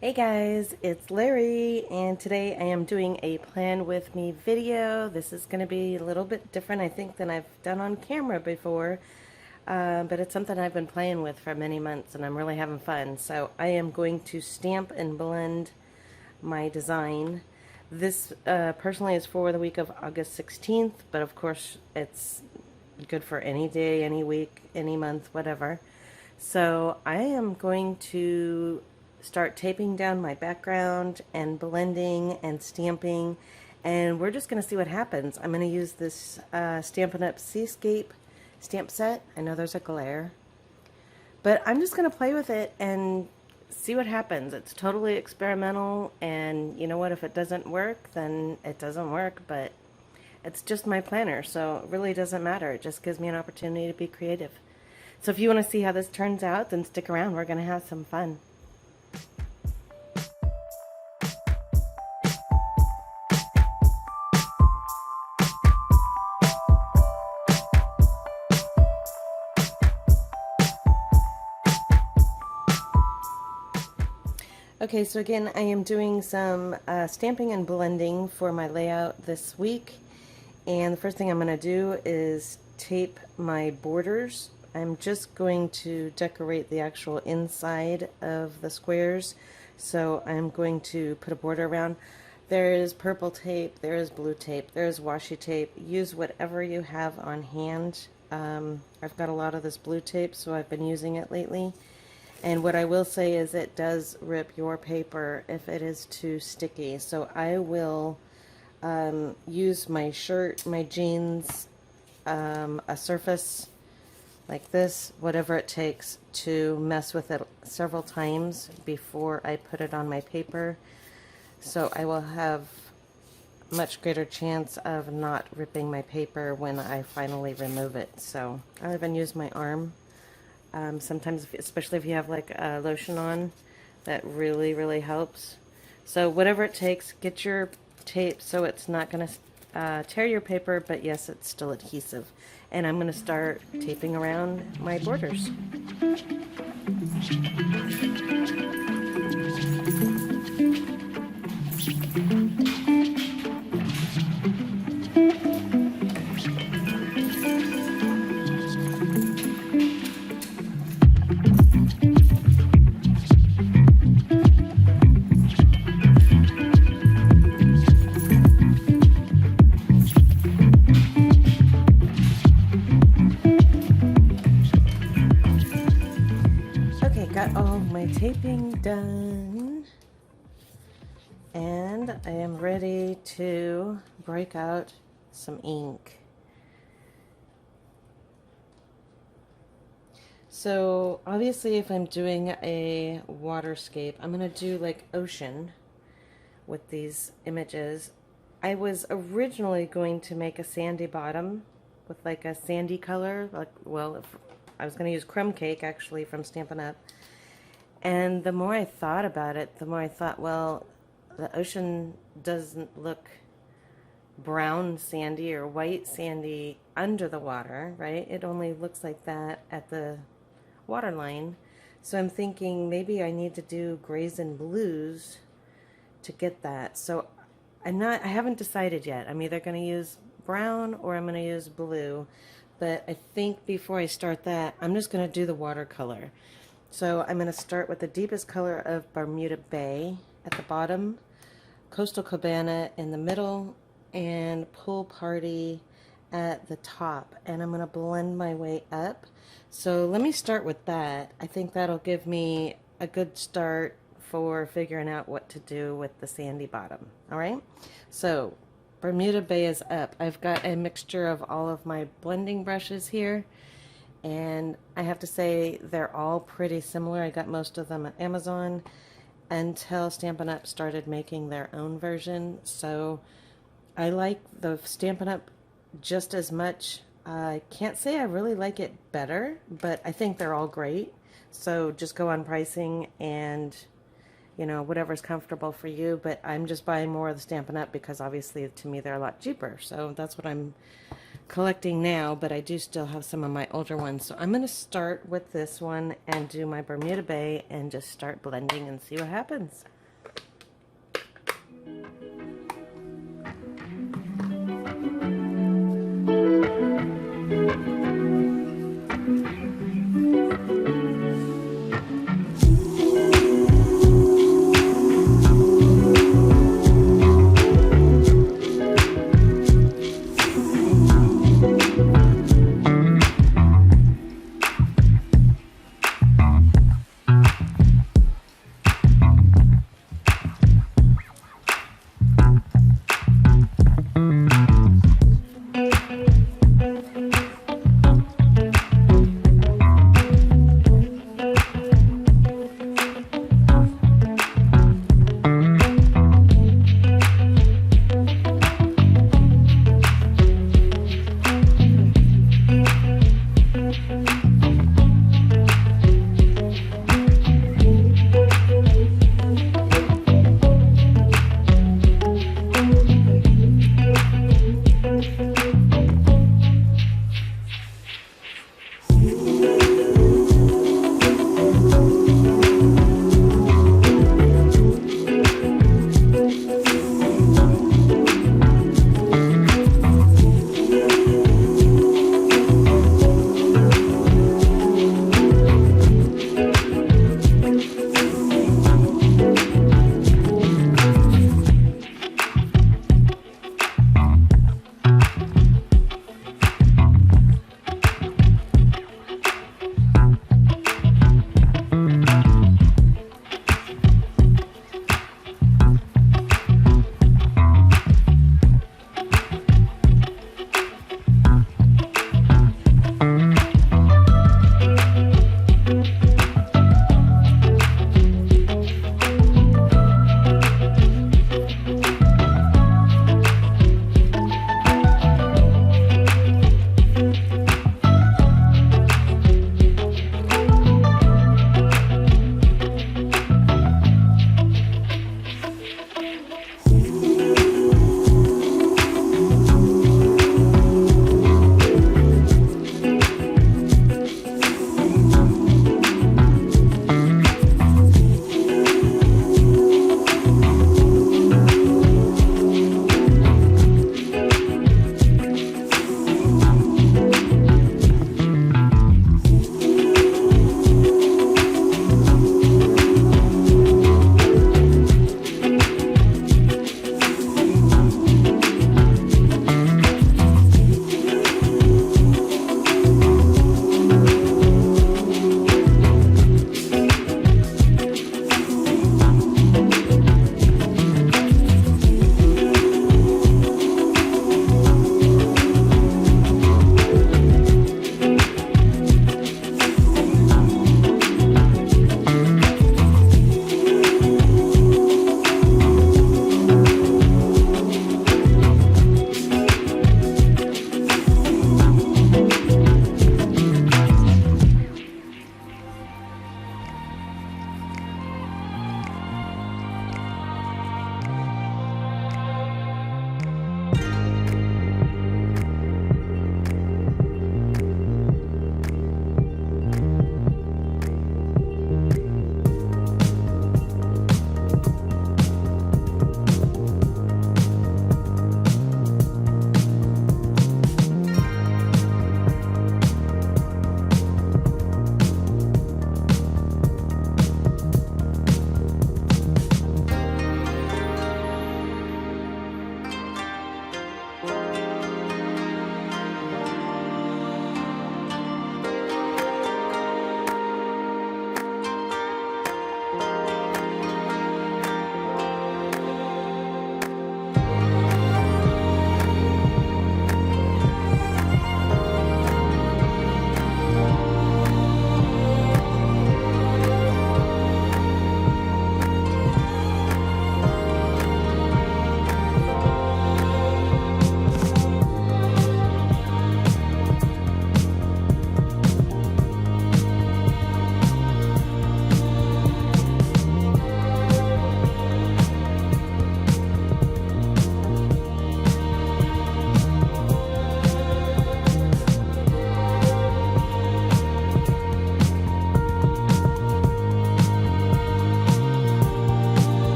Hey guys, it's Larry, and today I am doing a plan with me video. This is going to be a little bit different, I think, than I've done on camera before, but it's something I've been playing with for many months, and I'm really having fun. So I am going to stamp and blend my design. This personally is for the week of August 16th, but of course it's good for any day, any week, any month, whatever. So I am going to start taping down my background and blending and stamping, and we're just going to see what happens. I'm going to use this Stampin' Up! Seascape stamp set. I know there's a glare, but I'm just going to play with it and see what happens. It's totally experimental, and you know what, if it doesn't work, then it doesn't work, but it's just my planner, so it really doesn't matter. It just gives me an opportunity to be creative. So if you want to see how this turns out, then stick around. We're going to have some fun. Okay, so again, I am doing some stamping and blending for my layout this week. And the first thing I'm going to do is tape my borders. I'm just going to decorate the actual inside of the squares. So I'm going to put a border around. There is purple tape, there is blue tape, there is washi tape. Use whatever you have on hand. I've got a lot of this blue tape, so I've been using it lately. And what I will say is it does rip your paper if it is too sticky. So I will use my shirt, my jeans, a surface like this, whatever it takes, to mess with it several times before I put it on my paper. So I will have much greater chance of not ripping my paper when I finally remove it. So I'll even use my arm. Sometimes, especially if you have like a lotion on, that really helps. So whatever it takes, get your tape so it's not going to tear your paper, but yes, it's still adhesive. And I'm going to start taping around my borders. Got all my taping done, and I am ready to break out some ink. So obviously if I'm doing a waterscape, I'm going to do like ocean with these images. I was originally going to make a sandy bottom with like a sandy color, like, well, I was going to use crumb cake actually from Stampin' Up! And the more I thought about it, the more I thought, well, the ocean doesn't look brown sandy or white sandy under the water, right? It only looks like that at the waterline. So I'm thinking maybe I need to do grays and blues to get that. So I haven't decided yet. I'm either going to use brown or I'm going to use blue. But I think before I start that, I'm just going to do the watercolor. So I'm going to start with the deepest color of Bermuda Bay at the bottom, Coastal Cabana in the middle, and Pool Party at the top. And I'm going to blend my way up. So let me start with that. I think that'll give me a good start for figuring out what to do with the sandy bottom. All right? So Bermuda Bay is up. I've got a mixture of all of my blending brushes here. And I have to say they're all pretty similar. I got most of them at Amazon until Stampin' Up! Started making their own version. So I like the Stampin' Up! Just as much. I can't say I really like it better, but I think they're all great. So just go on pricing and, you know, whatever's comfortable for you. But I'm just buying more of the Stampin' Up! Because obviously to me they're a lot cheaper. So that's what I'm collecting now, but I do still have some of my older ones. So I'm going to start with this one and do my Bermuda Bay and just start blending and see what happens.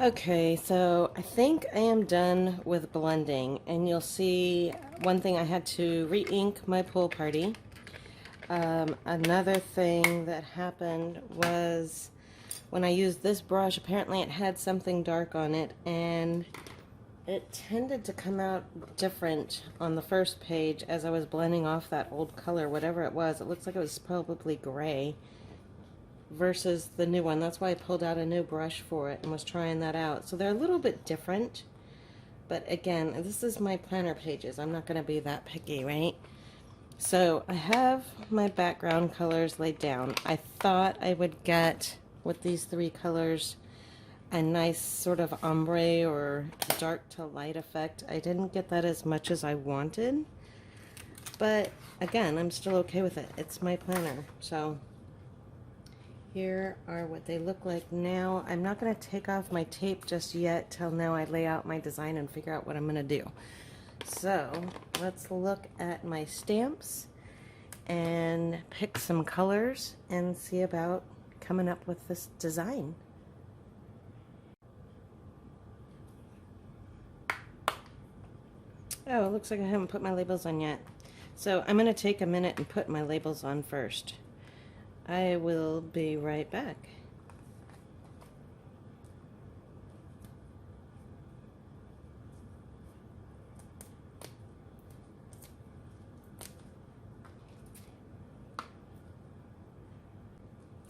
Okay, so I think I am done with blending, and you'll see one thing, I had to re-ink my pool party. Another thing that happened was when I used this brush, apparently it had something dark on it, and it tended to come out different on the first page as I was blending off that old color, whatever it was. It looks like it was probably gray versus the new one. That's why I pulled out a new brush for it and was trying that out. So they're a little bit different, but again, this is my planner pages. I'm not going to be that picky, right? So I have my background colors laid down. I thought I would get, with these three colors, a nice sort of ombre or dark to light effect. I didn't get that as much as I wanted, but again, I'm still okay with it. It's my planner. So here are what they look like now. I'm not going to take off my tape just yet till now I lay out my design and figure out what I'm going to do. So let's look at my stamps and pick some colors and see about coming up with this design. Oh, it looks like I haven't put my labels on yet. So I'm going to take a minute and put my labels on first. I will be right back.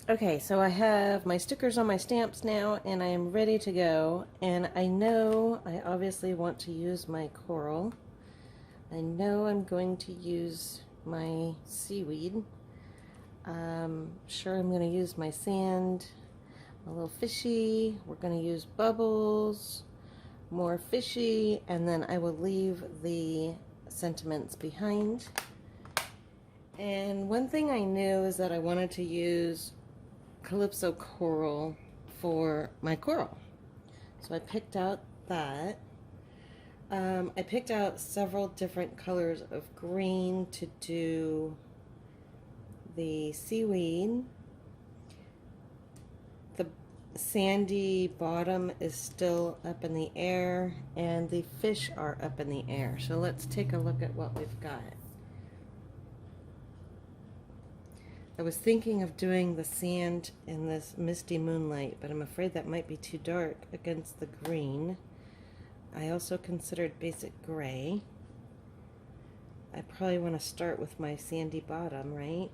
Okay, so I have my stickers on my stamps now, and I am ready to go. And I know I obviously want to use my coral. I know I'm going to use my seaweed. Sure, I'm going to use my sand, a little fishy. We're going to use bubbles, more fishy, and then I will leave the sentiments behind. And one thing I knew is that I wanted to use Calypso coral for my coral. So I picked out that. I picked out several different colors of green to do the seaweed. The sandy bottom is still up in the air, and the fish are up in the air. So let's take a look at what we've got. I was thinking of doing the sand in this misty moonlight, but I'm afraid that might be too dark against the green. I also considered basic gray. I probably want to start with my sandy bottom, right?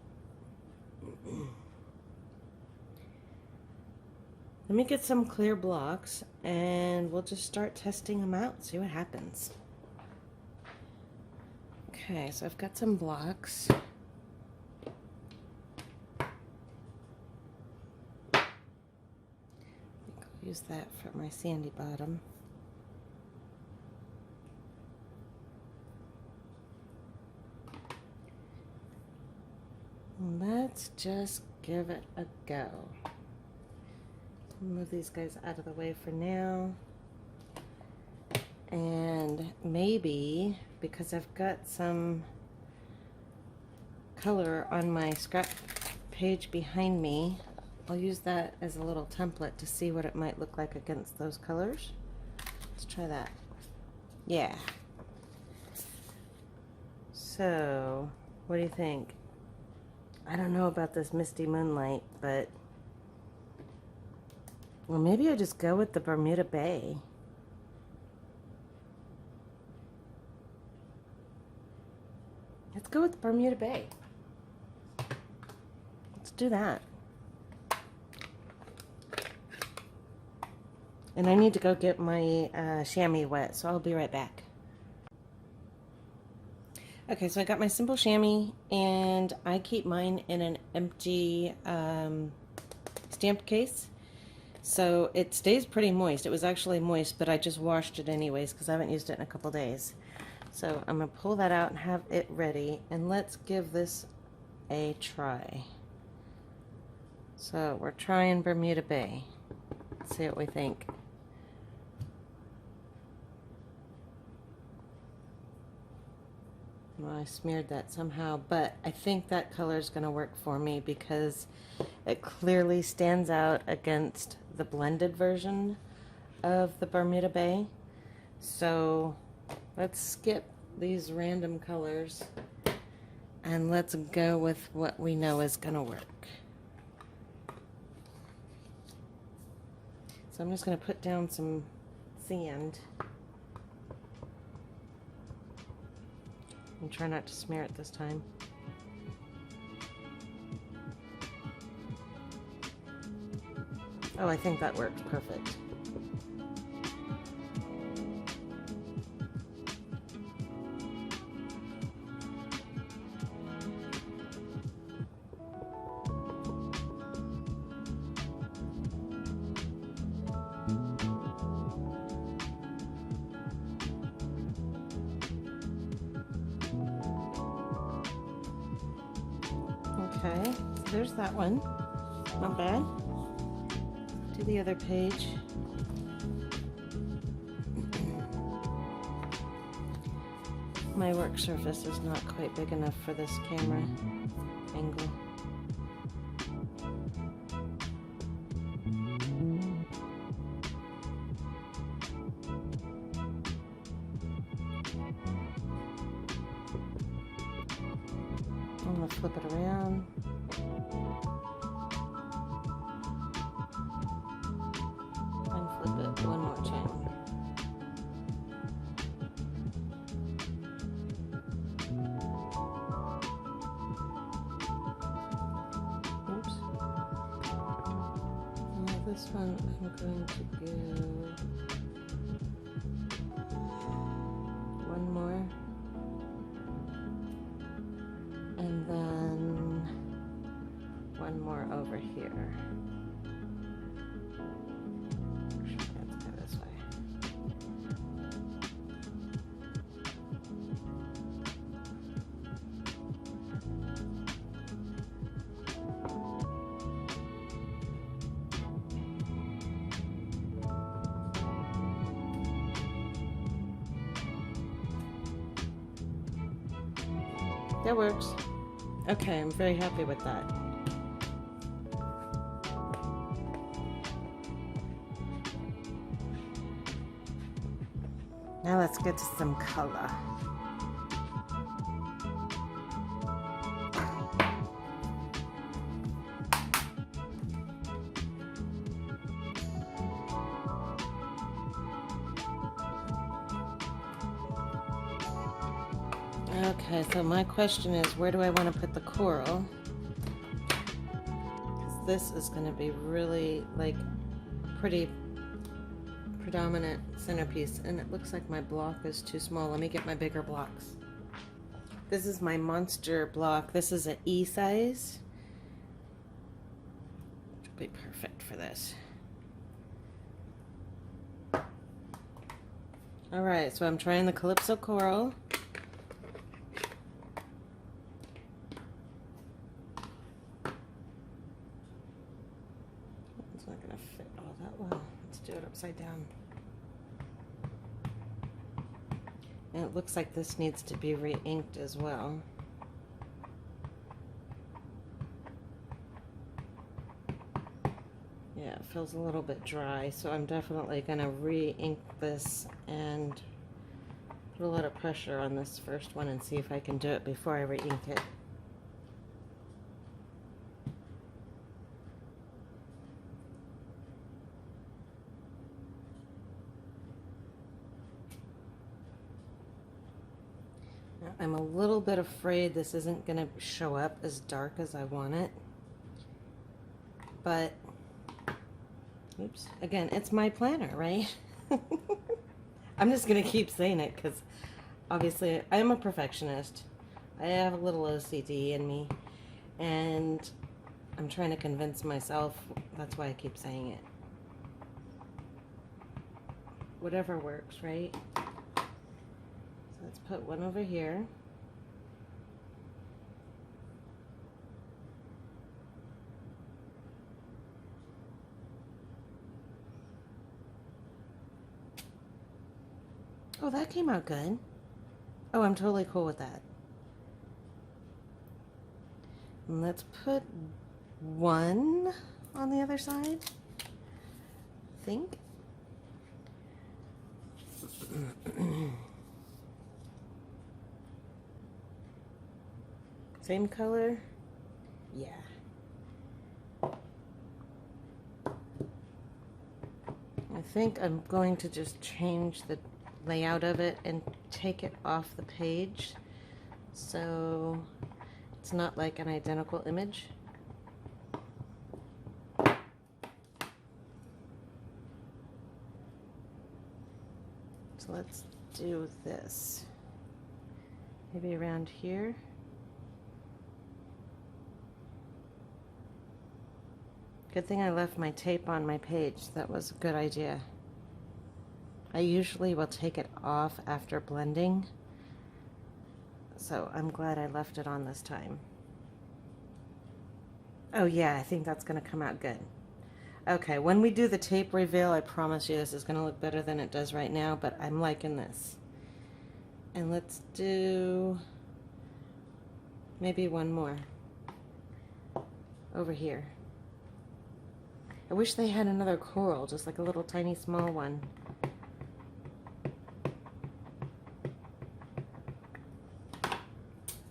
Let me get some clear blocks and we'll just start testing them out, see what happens. Okay, so I've got some blocks. I'll use that for my sandy bottom. Let's just give it a go. Move these guys out of the way for now. And maybe, because I've got some color on my scrap page behind me, I'll use that as a little template to see what it might look like against those colors. Let's try that. Yeah. So, what do you think? I don't know about this misty moonlight, but well, maybe I just go with the Bermuda Bay. Let's go with the Bermuda Bay. Let's do that. And I need to go get my chamois wet, so I'll be right back. Okay, so I got my simple chamois, and I keep mine in an empty stamp case. So it stays pretty moist. It was actually moist, but I just washed it anyways because I haven't used it in a couple days. So I'm going to pull that out and have it ready, and let's give this a try. So we're trying Bermuda Bay. Let's see what we think. Well, I smeared that somehow, but I think that color is going to work for me because it clearly stands out against the blended version of the Bermuda Bay. So let's skip these random colors and let's go with what we know is gonna work. So I'm just gonna put down some sand and try not to smear it this time. Oh, I think that works perfect. Okay, so there's that one. Not bad. Do the other page. My work surface is not quite big enough for this camera angle. I'm gonna flip it around. And flip it one more time. Oops. Now this one I'm going to go one more. And then one more over here. Let's go this way. That works. Okay, I'm very happy with that. Now let's get to some color. Okay, so my question is, where do I want to put the coral? Because this is going to be really, like, pretty predominant centerpiece, and it looks like my block is too small. Let me get my bigger blocks. This is my monster block. This is an E size, which will be perfect for this. All right, so I'm trying the Calypso Coral. It's not gonna fit all that well. Let's do it upside down. And it looks like this needs to be re-inked as well. Yeah, it feels a little bit dry, so I'm definitely gonna re-ink this and put a lot of pressure on this first one and see if I can do it before I re-ink it. I'm a little bit afraid this isn't going to show up as dark as I want it. But, oops, again, it's my planner, right? I'm just going to keep saying it because obviously I'm a perfectionist. I have a little OCD in me. And I'm trying to convince myself. That's why I keep saying it. Whatever works, right? Let's put one over here. Oh, that came out good. Oh, I'm totally cool with that. And let's put one on the other side, I think. Same color? Yeah. I think I'm going to just change the layout of it and take it off the page so it's not like an identical image. So let's do this. Maybe around here. Good thing I left my tape on my page. That was a good idea. I usually will take it off after blending, so I'm glad I left it on this time. Oh yeah, I think that's gonna come out good. Okay, when we do the tape reveal, I promise you this is gonna look better than it does right now, but I'm liking this. And let's do maybe one more over here. I wish they had another coral, just like a little tiny small one.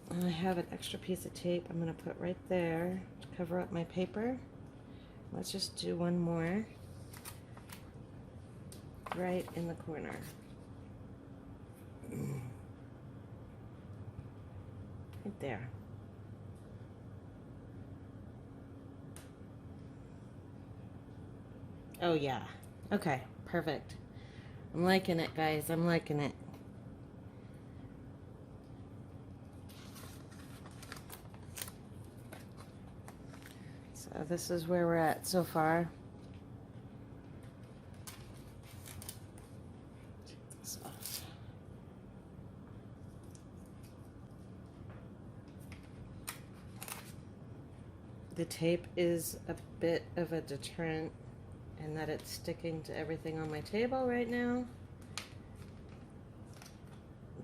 And I have an extra piece of tape I'm going to put right there to cover up my paper. Let's just do one more right in the corner. Right there. Oh yeah. Okay, perfect. I'm liking it, guys. I'm liking it. So this is where we're at so far. Take this off. The tape is a bit of a deterrent in that it's sticking to everything on my table right now.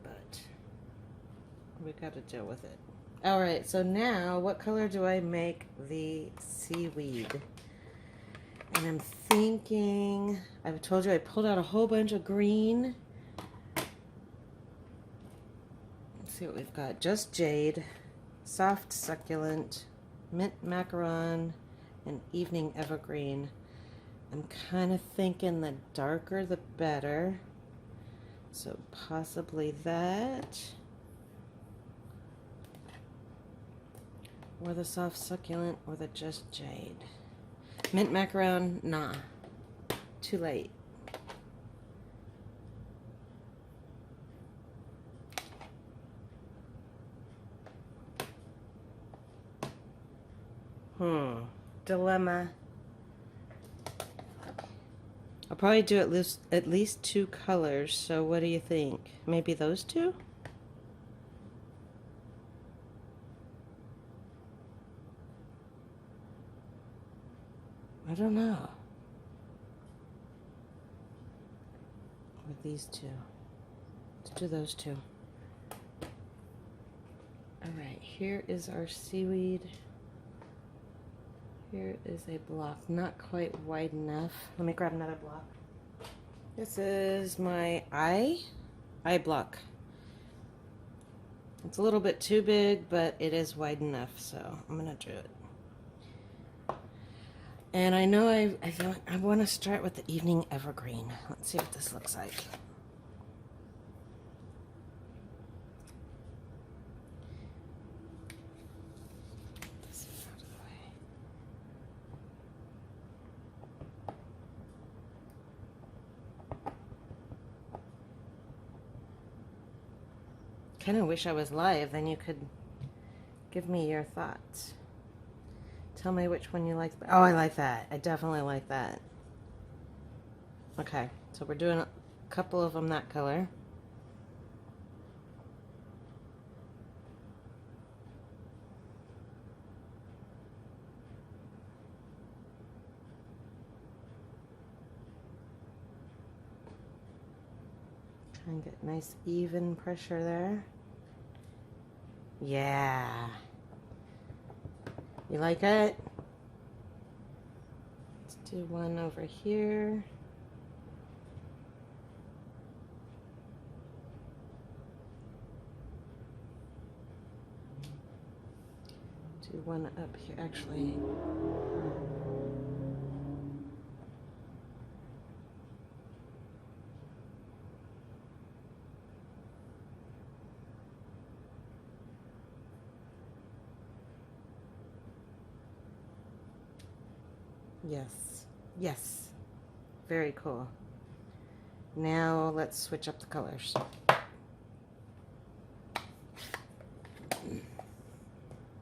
But we got to deal with it. All right, so now what color do I make the seaweed? And I'm thinking, I've told you I pulled out a whole bunch of green. Let's see what we've got. Just jade, soft succulent, mint macaron, and evening evergreen. I'm kind of thinking the darker the better. So possibly that. Or the soft succulent, or the just jade. Mint macaron, nah. Too late. Dilemma. I'll probably do at least two colors, so what do you think? Maybe those two? I don't know. Or these two. Let's do those two. Alright, here is our seaweed. Here is a block, not quite wide enough. Let me grab another block. This is my eye block. It's a little bit too big, but it is wide enough, so I'm gonna do it. And I know I want to start with the evening evergreen. Let's see what this looks like. This out of the way. Kind of wish I was live, then you could give me your thoughts. Tell me which one you like. Oh, I like that. I definitely like that. Okay, so we're doing a couple of them that color. Try and get nice even pressure there. Yeah. You like it? Let's do one over here. Do one up here, actually. Yes, yes, very cool. Now let's switch up the colors.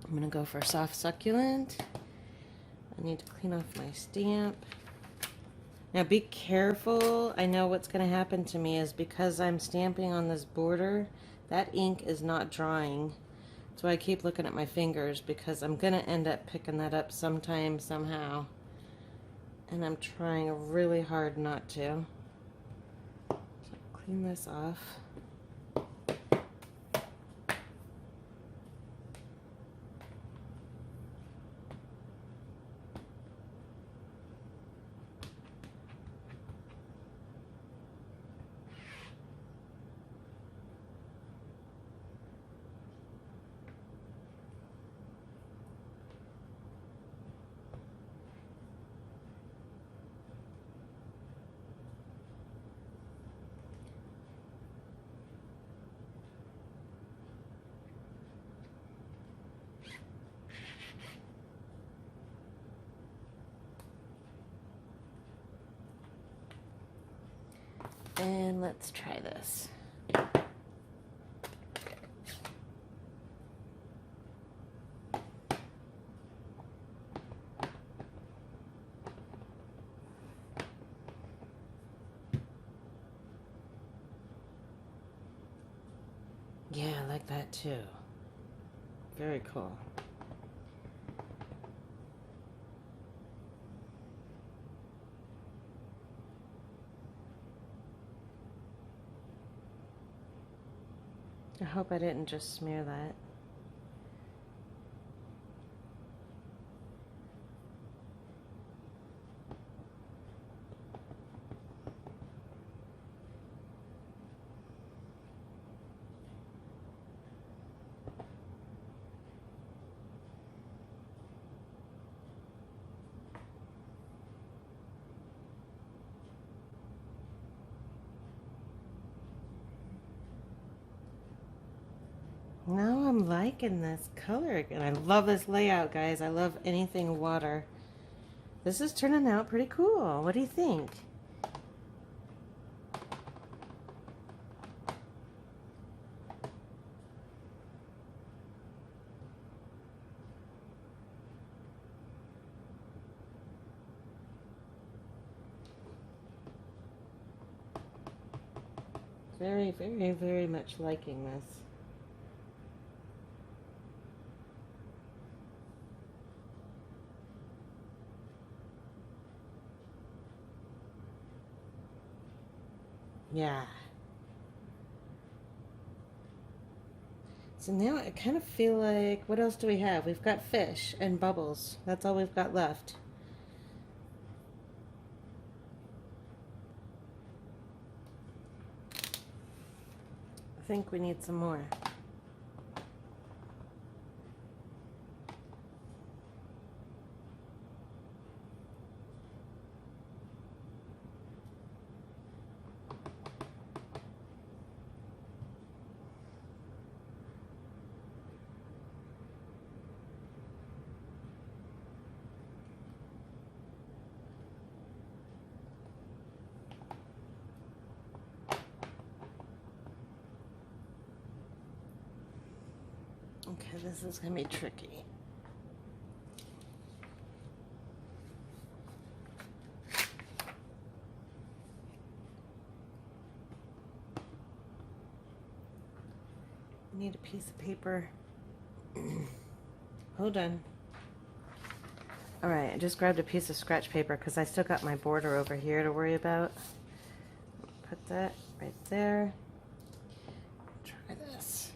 I'm gonna go for a soft succulent. I need to clean off my stamp. Now be careful. I know what's gonna happen to me is because I'm stamping on this border, that ink is not drying. So I keep looking at my fingers because I'm gonna end up picking that up sometime, somehow. And I'm trying really hard not to. So clean this off. And let's try this. Yeah, I like that too. Very cool. I hope I didn't just smear that. Now I'm liking this color again. I love this layout, guys. I love anything water. This is turning out pretty cool. What do you think? Very, very, very much liking this. Yeah. So now I kind of feel like, what else do we have? We've got fish and bubbles. That's all we've got left. I think we need some more. Okay, this is gonna be tricky. Need a piece of paper. Hold on. All right, I just grabbed a piece of scratch paper because I still got my border over here to worry about. Put that right there. Try this.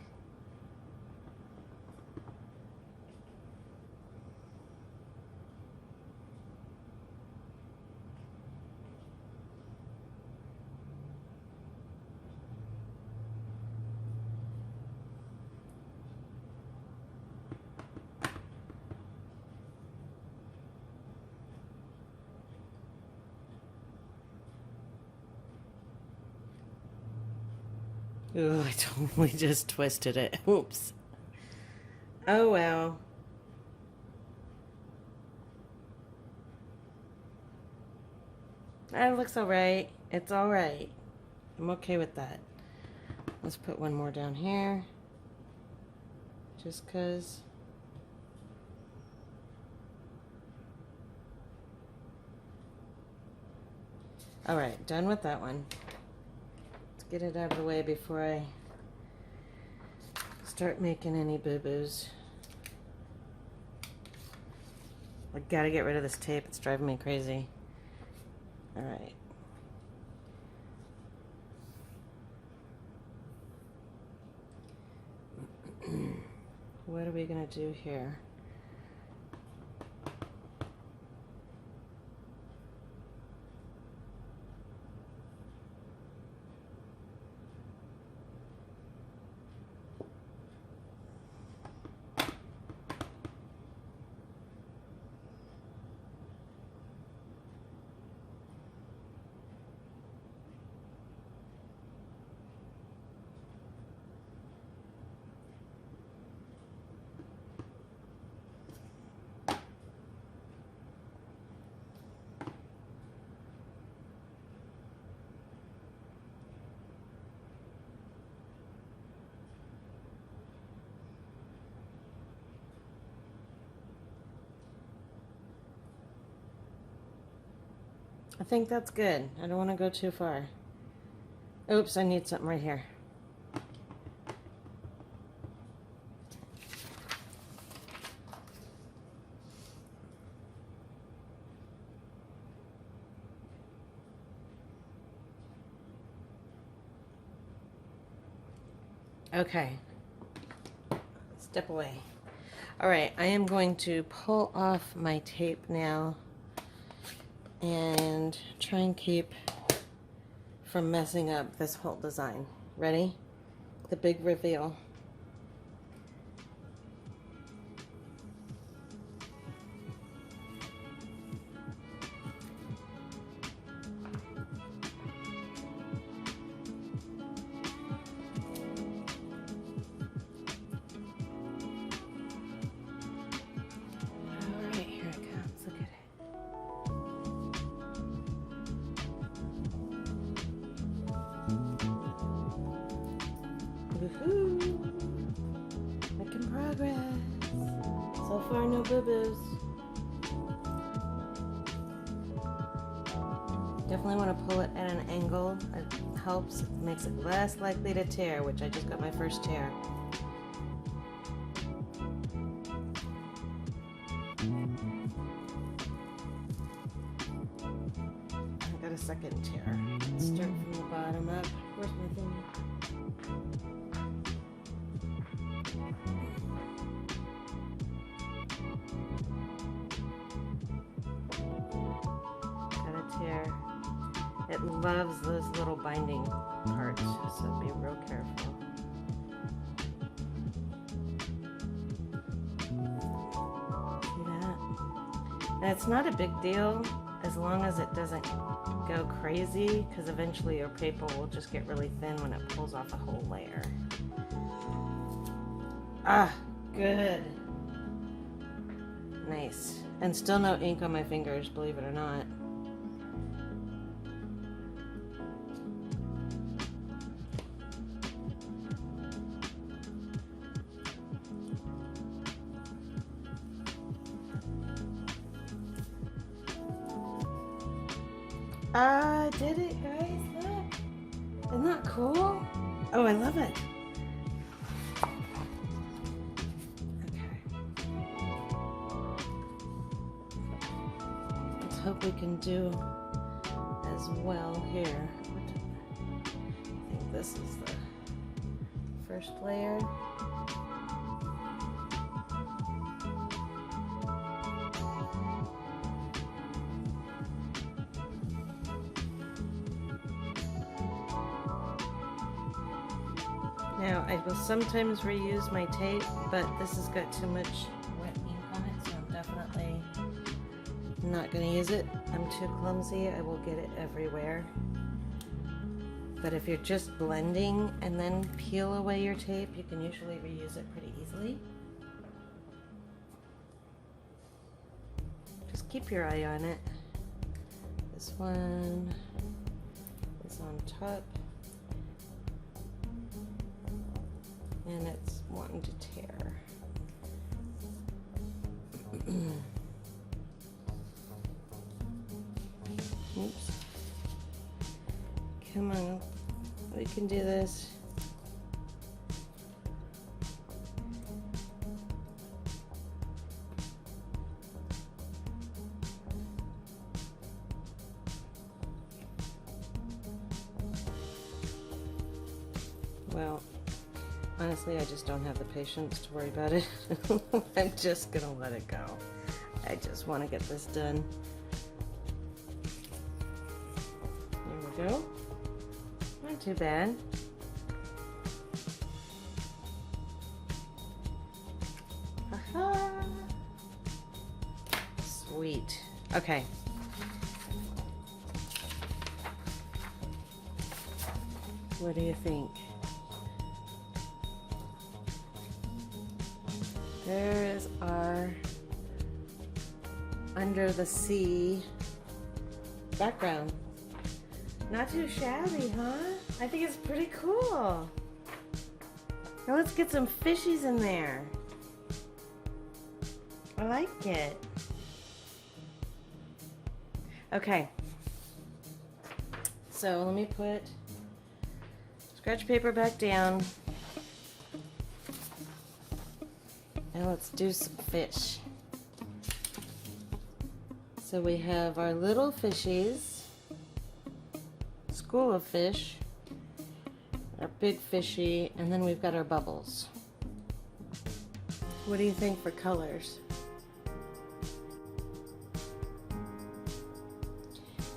Ooh, I totally just twisted it. Oops. Oh well. That looks alright. It's alright. I'm okay with that. Let's put one more down here. Just 'cause. Alright, done with that one. Let's get it out of the way before I start making any boo-boos. I gotta get rid of this tape. It's driving me crazy. Alright. What are we gonna do here? I think that's good. I don't want to go too far. Oops, I need something right here. Okay. Step away. All right, I am going to pull off my tape now and try and keep from messing up this whole design. Ready? The big reveal. Woohoo! Making progress. So far, no boo-boos. Definitely want to pull it at an angle. It helps. It makes it less likely to tear, which I just got my first tear. I got a second tear. Let's start from the bottom up. Where's my thing? It loves those little binding parts, so be real careful. See that? And it's not a big deal as long as it doesn't go crazy, because eventually your paper will just get really thin when it pulls off a whole layer. Ah, good. Nice. And still no ink on my fingers, believe it or not. I did it, guys. Look. Isn't that cool? Oh, I love it. Okay. Let's hope we can do as well here. I think this is the first layer. Now, I will sometimes reuse my tape, but this has got too much wet ink on it, so I'm definitely not going to use it. I'm too clumsy. I will get it everywhere. But if you're just blending and then peel away your tape, you can usually reuse it pretty easily. Just keep your eye on it. This one is on top. And it's wanting to tear. Oops. Come on, we can do this. Well, honestly, I just don't have the patience to worry about it. I'm just gonna let it go. I just want to get this done. There we go. Not too bad. Aha! Sweet. Okay. What do you think? There is our under the sea background. Not too shabby, huh? I think it's pretty cool. Now let's get some fishies in there. I like it. Okay. So let me put scratch paper back down. And let's do some fish. So we have our little fishies, school of fish, our big fishy, and then we've got our bubbles. What do you think for colors?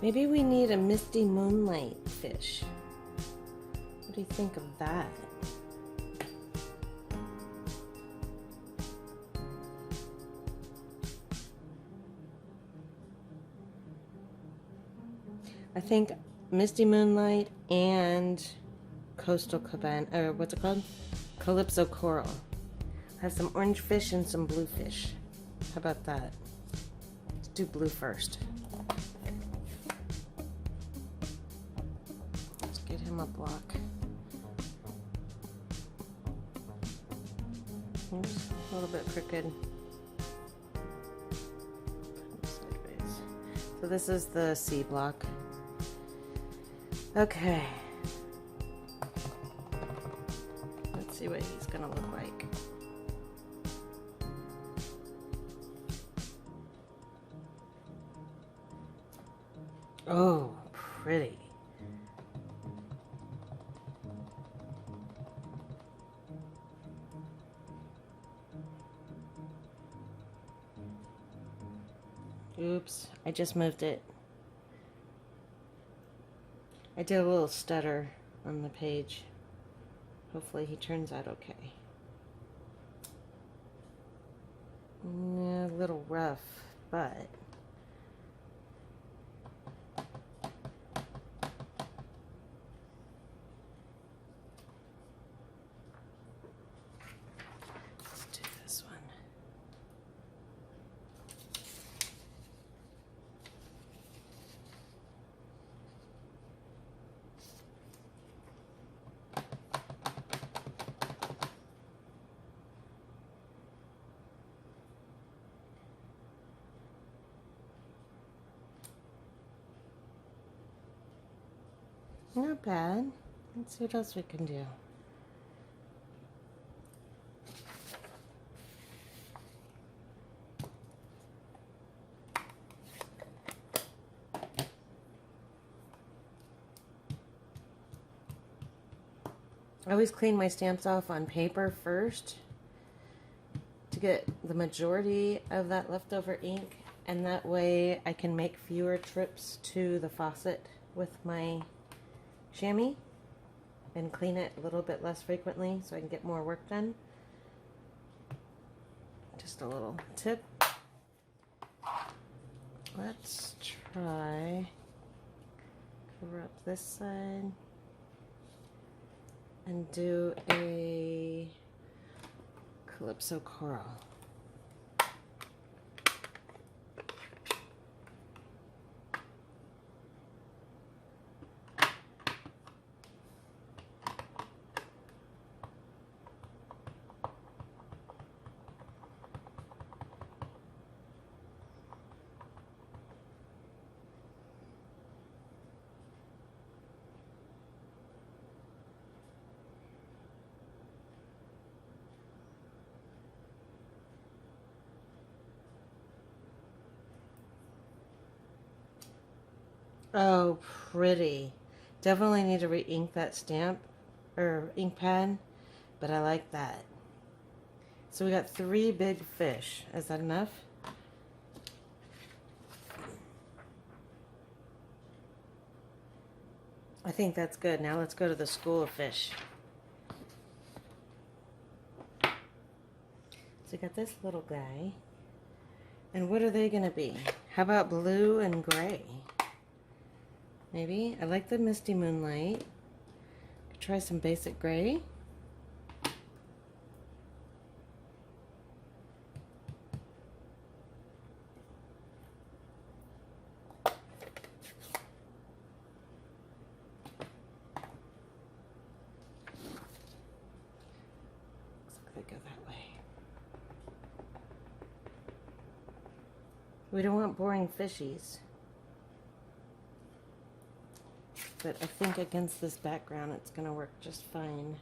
Maybe we need a misty moonlight fish. What do you think of that? I think Misty Moonlight and Coastal Cabana, or what's it called? Calypso Coral. Has some orange fish and some blue fish. How about that? Let's do blue first. Let's get him a block. Oops, a little bit crooked. Put him sideways. So this is the C block. Okay. Let's see what he's gonna look like. Oh, pretty. Oops, I just moved it. I did a little stutter on the page. Hopefully he turns out okay. Yeah, a little rough, but let's do this one. Not bad. Let's see what else we can do. I always clean my stamps off on paper first to get the majority of that leftover ink, and that way I can make fewer trips to the faucet with my chamois and clean it a little bit less frequently so I can get more work done. Just a little tip. Let's try cover up this side. and do a Calypso coral. Oh, pretty. Definitely need to re-ink that stamp or ink pad, but I like that. So we got 3 big fish. Is that enough? I think that's good. Now let's go to the school of fish. So we got this little guy. And what are they going to be? How about blue and gray? Maybe. I like the Misty Moonlight. Could try some basic gray. Looks like they go that way. We don't want boring fishies. But I think against this background it's going to work just fine.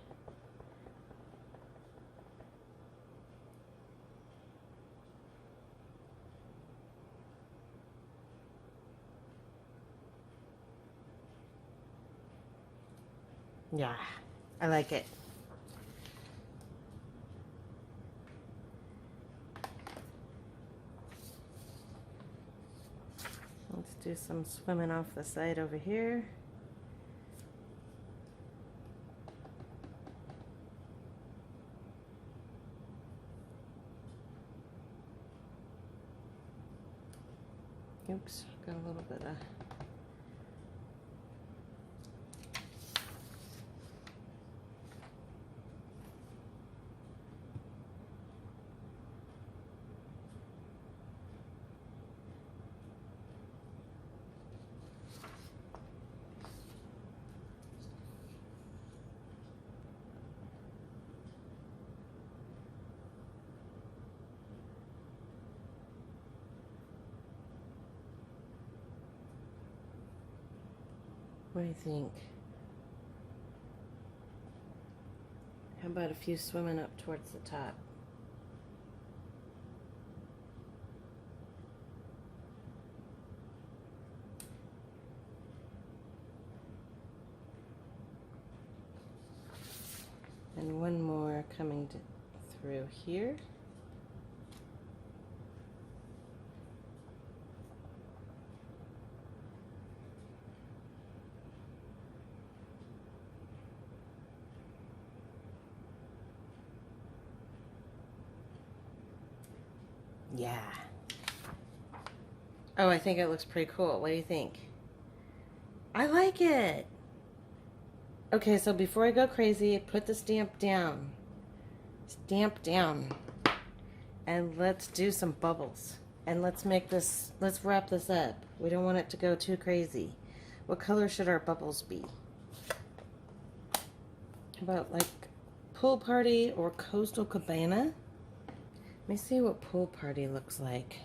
Yeah, I like it. Let's do some swimming off the side over here. Oops, got a little bit of... What do you think? How about a few swimming up towards the top? And one more coming through here. Yeah. Oh, I think it looks pretty cool. What do you think? I like it. Okay, so before I go crazy, put the stamp down. Stamp down. And let's do some bubbles. And let's make this, let's wrap this up. We don't want it to go too crazy. What color should our bubbles be? How about like Pool Party or Coastal Cabana? Let me see what Pool Party looks like.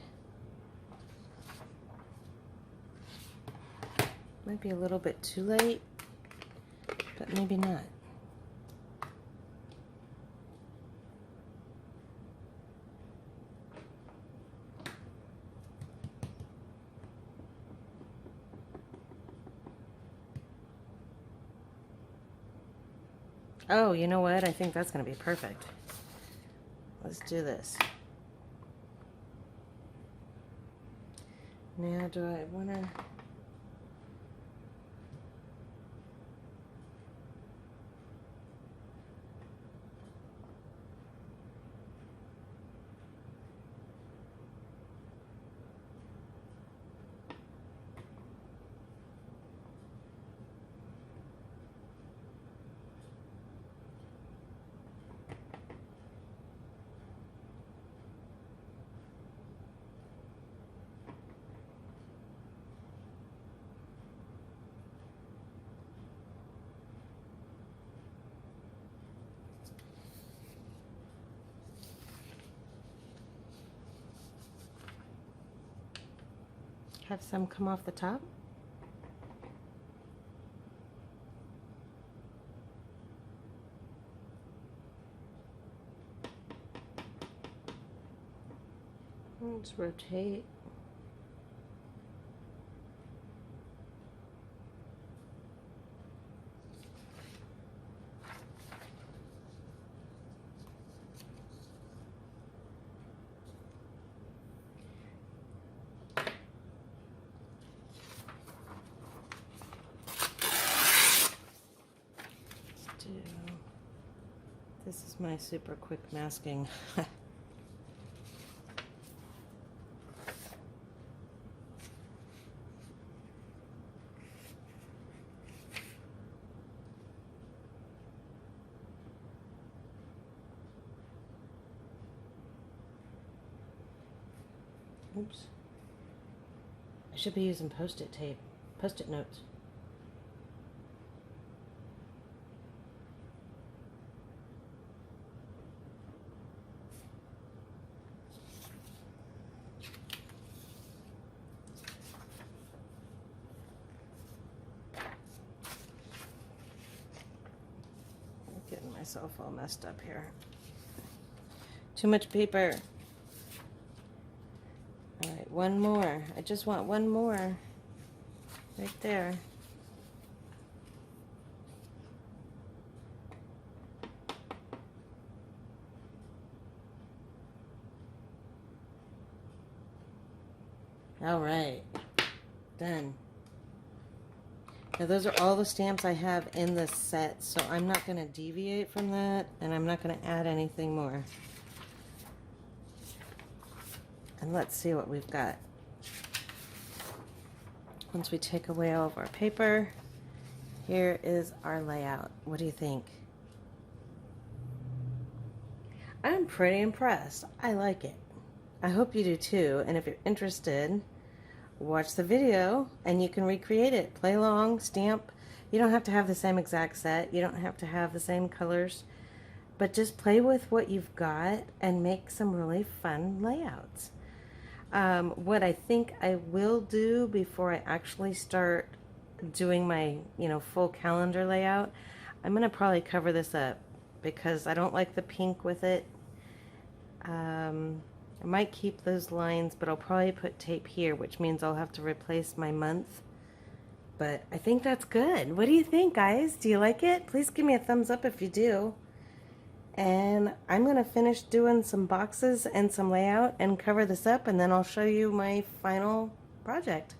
Might be a little bit too late, but maybe not. Oh, you know what? I think that's going to be perfect. Let's do this. Now, do I want to... Have some come off the top. Let's rotate. This is my super quick masking. Oops. I should be using post-it tape, post-it notes. Getting myself all messed up here. Too much paper. All right, one more. I just want one more. Right there. All right, done. Now those are all the stamps I have in this set, so I'm not going to deviate from that, and I'm not going to add anything more. And let's see what we've got. Once we take away all of our paper, here is our layout. What do you think? I'm pretty impressed. I like it. I hope you do too, and if you're interested, watch the video and you can recreate it. Play along, stamp. You don't have to have the same exact set. You don't have to have the same colors, but just play with what you've got and make some really fun layouts. What I think I will do before I actually start doing my, full calendar layout, I'm gonna probably cover this up because I don't like the pink with it. I might keep those lines, but I'll probably put tape here, which means I'll have to replace my month. But I think that's good. What do you think, guys? Do you like it? Please give me a thumbs up if you do. And I'm going to finish doing some boxes and some layout and cover this up, and then I'll show you my final project.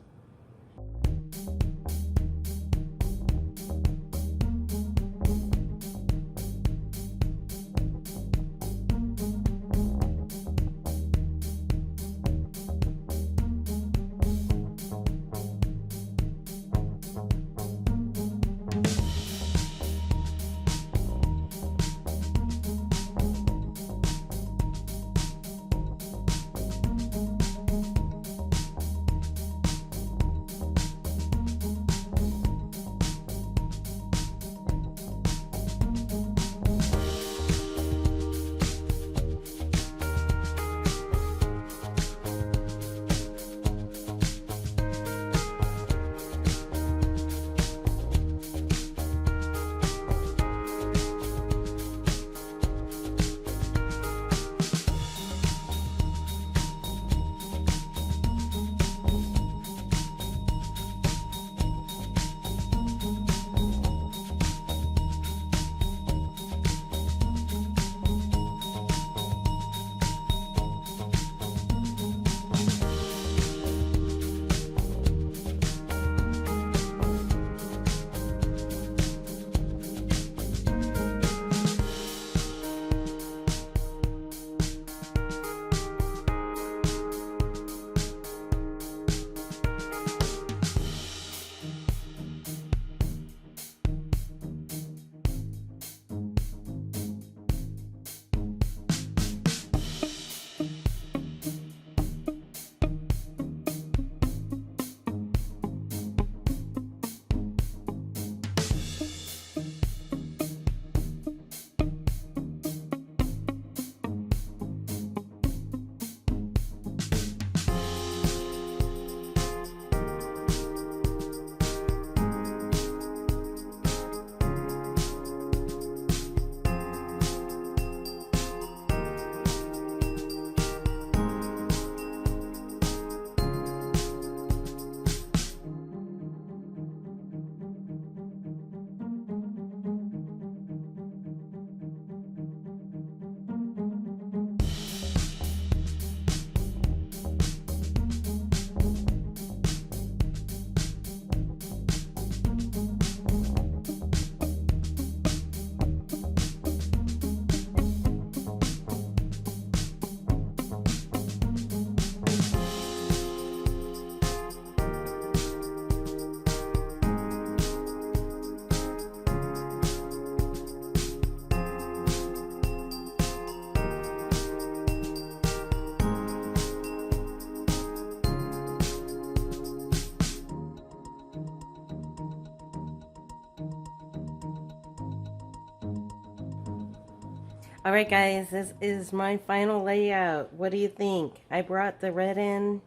Alright guys, this is my final layout. What do you think? I brought the red in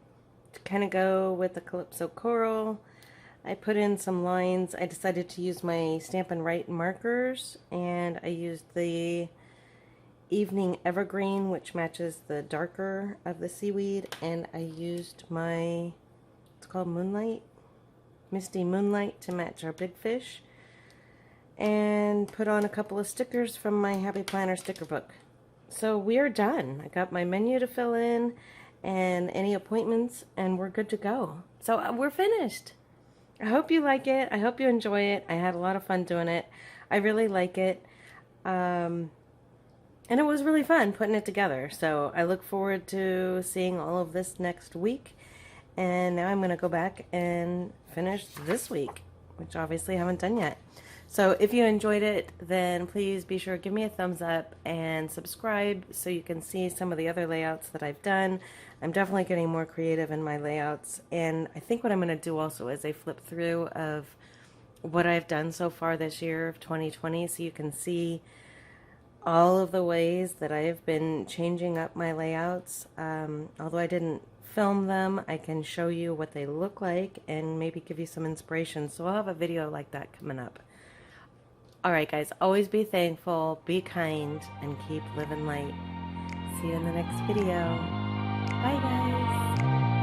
to kind of go with the Calypso Coral. I put in some lines. I decided to use my Stampin' Write markers, and I used the Evening Evergreen, which matches the darker of the seaweed, and I used my, it's called Moonlight, Misty Moonlight, to match our big fish, and put on a couple of stickers from my Happy Planner sticker book. So we are done. I got my menu to fill in and any appointments, and we're good to go. So we're finished. I hope you like it. I hope you enjoy it. I had a lot of fun doing it. I really like it. And it was really fun putting it together. So I look forward to seeing all of this next week. And now I'm going to go back and finish this week, which obviously I haven't done yet. So if you enjoyed it, then please be sure to give me a thumbs up and subscribe so you can see some of the other layouts that I've done. I'm definitely getting more creative in my layouts, and I think what I'm going to do also is a flip through of what I've done so far this year of 2020, so you can see all of the ways that I've been changing up my layouts. Although I didn't film them, I can show you what they look like and maybe give you some inspiration. So I'll have a video like that coming up. Alright guys, always be thankful, be kind, and keep living light. See you in the next video. Bye guys!